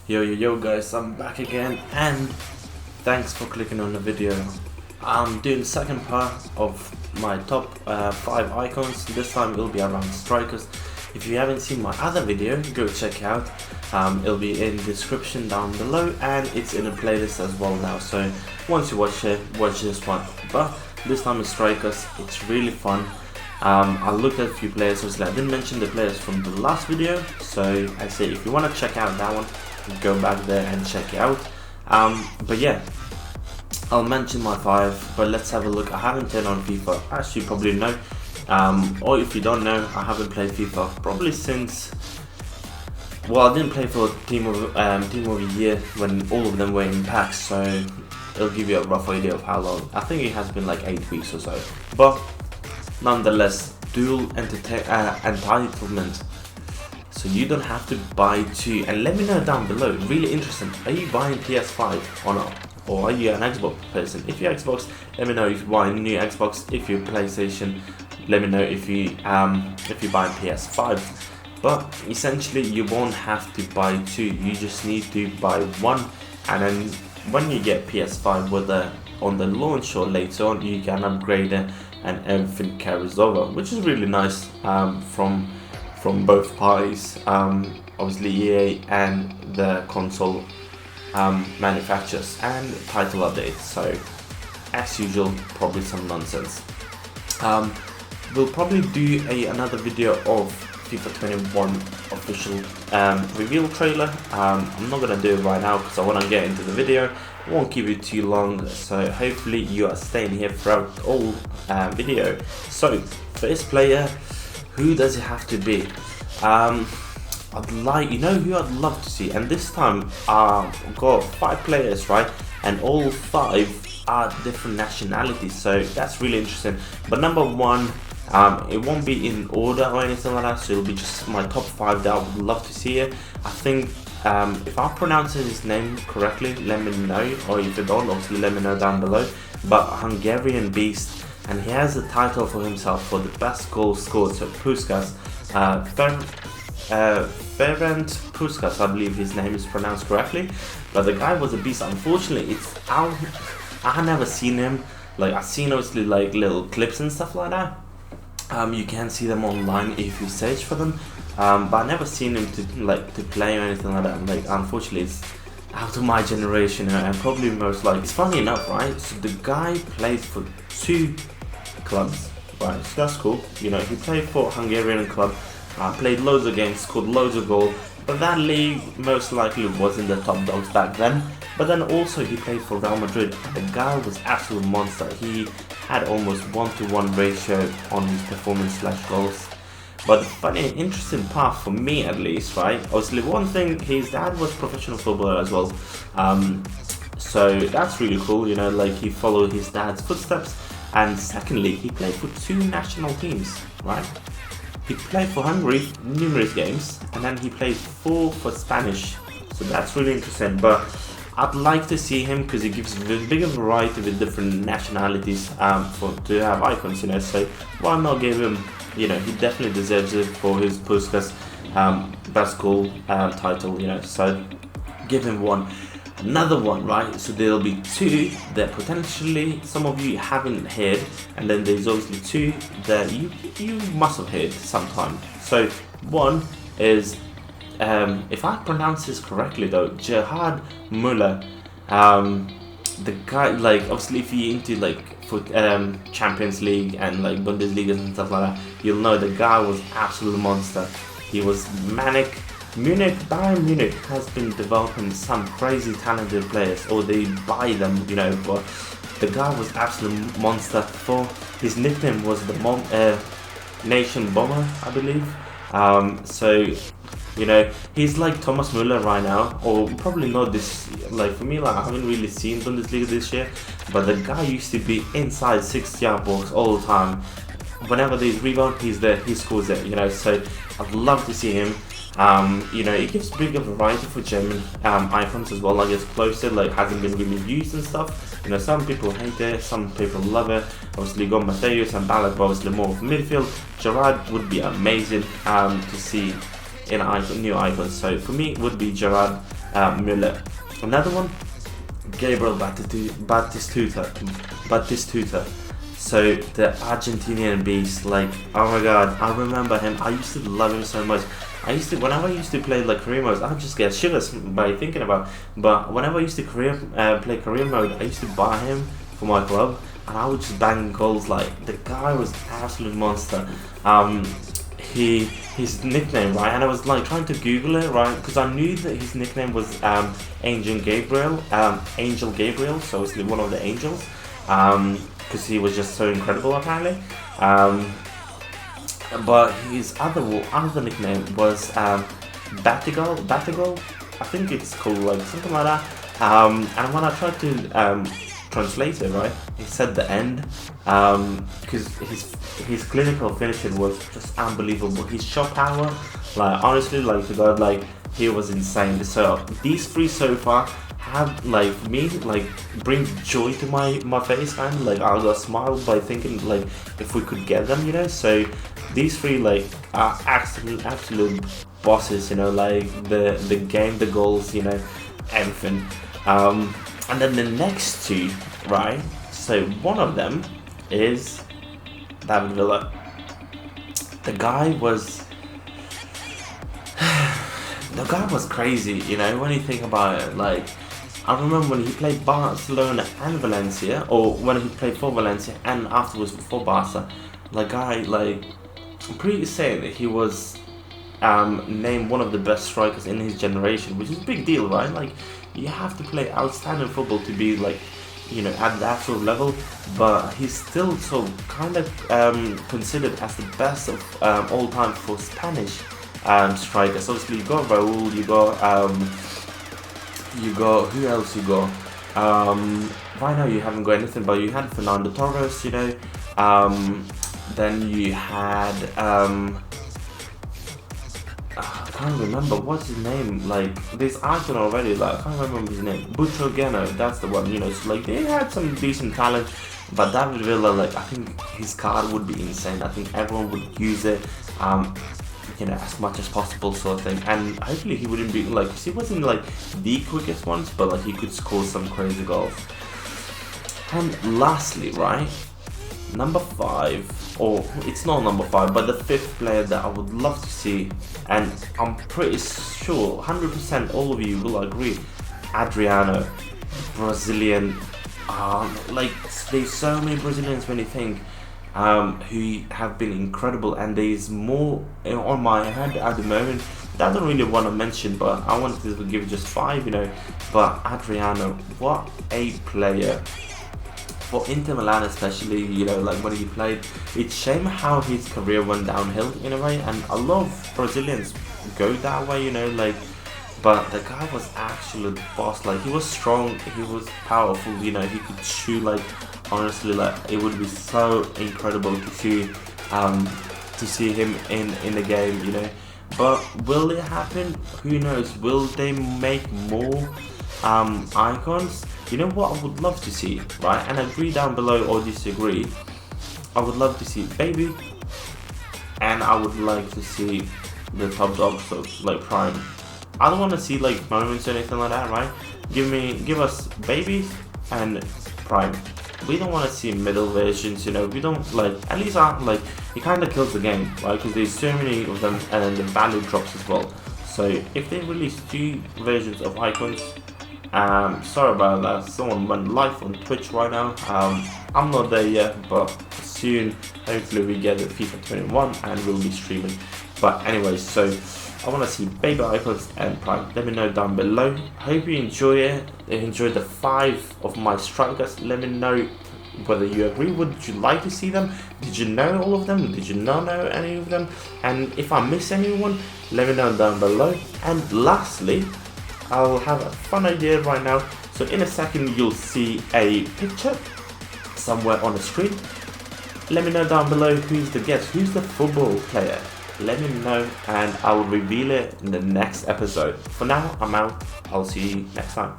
Yo guys, I'm back again and thanks for clicking on the video. I'm doing the second part of my top 5 icons. This time it'll be around strikers. If you haven't seen my other video, go check it out. It'll be in the description down below and it's in a playlist as well now. So once you watch it, watch this one. But this time it's strikers, it's really fun. I looked at a few players, obviously I didn't mention the players from the last video. So I say if you want to check out that one, go back there and check it out. But yeah, I'll mention my 5, but let's have a look. I haven't turned on FIFA, as you probably know, or if you don't know, I haven't played FIFA probably since, well, I didn't play for Team of the Year when all of them were in packs, so it'll give you a rough idea of how long. I think it has been like 8 weeks or so, but nonetheless, dual entitlement. So you don't have to buy 2, and let me know down below, really interesting, are you buying PS5 or not? Or are you an Xbox person? If you're Xbox, let me know if you buy a new Xbox. If you're PlayStation, let me know if you buy PS5. But essentially you won't have to buy 2, you just need to buy 1, and then when you get PS5, whether on the launch or later on, you can upgrade it and everything carries over, which is really nice from both parties, obviously EA and the console manufacturers, and title updates. So as usual, probably some nonsense. We'll probably do another video of FIFA 21 official reveal trailer. I'm not gonna do it right now because I want to get into the video. I won't keep it too long, so hopefully you are staying here throughout the whole video. So first player, who does it have to be? You know who I'd love to see, and this time I've got 5 players, right, and all 5 are different nationalities, so that's really interesting. But number 1, it won't be in order or anything like that, so it'll be just my top 5 that I would love to see it. I think if I'm pronouncing his name correctly, let me know, or if you don't, obviously let me know down below. But Hungarian beast, and he has a title for himself for the best goal scored, so Puskas, Ferenc Puskas, I believe his name is pronounced correctly, but the guy was a beast. Unfortunately, I never seen him. Like, I've seen obviously like little clips and stuff like that. You can see them online if you search for them, but I never seen him to play or anything like that. Like, unfortunately, it's out of my generation, and probably most like. It's funny enough, right? So the guy plays for 2 clubs, right? So that's cool. You know, he played for Hungarian club. Played loads of games, scored loads of goals, but that league most likely wasn't the top dogs back then. But then also he played for Real Madrid. The guy was absolute monster. He had almost 1-to-1 ratio on his performance / goals. But the funny and interesting part for me, at least, right? Obviously, one thing, his dad was a professional footballer as well. So that's really cool, you know, like he followed his dad's footsteps. And secondly, he played for 2 national teams, right? He played for Hungary numerous games, and then he played 4 for Spanish. So that's really interesting. But I'd like to see him because it gives a bigger variety with different nationalities to have icons, you know. So why not give him, you know, he definitely deserves it for his Puskas best goal title, you know. So give him 1. Another one, right? So there'll be 2 that potentially some of you haven't heard, and then there's obviously 2 that you must have heard sometime. So one is, if I pronounce this correctly though, Jihad Muller. The guy, like, obviously if you're into like Champions League and like Bundesliga and stuff like that, you'll know the guy was absolute monster. He was manic. Bayern Munich has been developing some crazy talented players, or they buy them, you know, but the guy was absolute monster. For his nickname was the Nation Bomber, I believe. So, you know, he's like Thomas Müller right now, or probably not this, like for me, like I haven't really seen Bundesliga this year, but the guy used to be inside 6-yard box all the time. Whenever there's rebound, he's there, he scores it, you know, so I'd love to see him. You know, it gives bigger variety for German icons as well. Like, it's closer, like hasn't been really used and stuff. You know, some people hate it, some people love it. Obviously, you got Mateus and Balak, but obviously more of midfield. Gerard would be amazing to see in new icons. So for me, it would be Gerard. Muller. Another one, Gabriel Batistuta. So the Argentinian beast, like, oh my god, I remember him. I used to love him so much. Whenever I used to play like career modes, I would just get shivers by thinking about. But whenever I used to play career mode, I used to buy him for my club, and I would just bang goals. Like, the guy was an absolute monster. His nickname, right, and I was like trying to Google it, right, because I knew that his nickname was Angel Gabriel, so it's one of the angels, because he was just so incredible apparently. But his other nickname was Batigal, I think it's called, like something like that. And when I tried to translate it, right, it said the end, because his clinical finishing was just unbelievable. His shot power, like, honestly, like, the god, like, he was insane. So these three so far have, like, me, like, bring joy to my face, man. Like, I got smiled by thinking, like, if we could get them, you know. So these three, like, are absolute bosses, you know, like the game, the goals, you know, everything. And then the next two, right? So one of them is David Villa. The guy was crazy, you know, when you think about it. Like, I remember when he played Barcelona and Valencia, or when he played for Valencia and afterwards for Barca. Like, guy, like, I'm pretty saying that he was named one of the best strikers in his generation, which is a big deal, right? Like, you have to play outstanding football to be, like, you know, at that sort of level. But he's still so kind of considered as the best of all time for Spanish strikers. Obviously, you got Raúl, you got who else you got? Right now you haven't got anything, but you had Fernando Torres, you know. Then you had I can't remember what's his name. Like, this icon already. Like, I can't remember his name. Butrogeno, that's the one. You know, so, like, they had some decent talent, but David Villa, like, I think his card would be insane. I think everyone would use it, you know, as much as possible, sort of thing. And hopefully he wouldn't be like, 'cause he wasn't like the quickest ones, but like he could score some crazy goals. And lastly, right, number 5. Or it's not number 5, but the 5th player that I would love to see, and I'm pretty sure 100% all of you will agree, Adriano, Brazilian. Like, there's so many Brazilians when you think who have been incredible, and there's more on my head at the moment that I don't really want to mention, but I wanted to give just 5, you know. But Adriano, what a player. For Inter Milan especially, you know, like when he played, it's shame how his career went downhill in a way, and a lot of Brazilians go that way, you know, like, but the guy was actually the boss. Like, he was strong, he was powerful, you know, he could shoot, like, honestly, like, it would be so incredible to see him in the game, you know. But will it happen? Who knows? Will they make more icons? You know what I would love to see, right? And agree down below or disagree. I would love to see Baby, and I would like to see the top dogs of, like, Prime. I don't want to see like moments or anything like that, right? Give us Baby and Prime. We don't want to see middle versions, you know. We don't, like, at least like, it kind of kills the game, right? Because there's so many of them, and then the value drops as well. So if they release 2 versions of icons, sorry about that, someone went live on Twitch right now. I'm not there yet, but soon hopefully we get the FIFA 21 and we'll be streaming. But anyways, so I want to see Baby icons and Prime. Let me know down below. Hope you enjoy it. Enjoy the 5 of my strikers. Let me know whether you agree. Would you like to see them? Did you know all of them? Did you not know any of them? And if I miss anyone, let me know down below. And lastly, I'll have a fun idea right now. So in a second you'll see a picture somewhere on the screen. Let me know down below who's the guest, who's the football player. Let me know and I will reveal it in the next episode. For now, I'm out. I'll see you next time.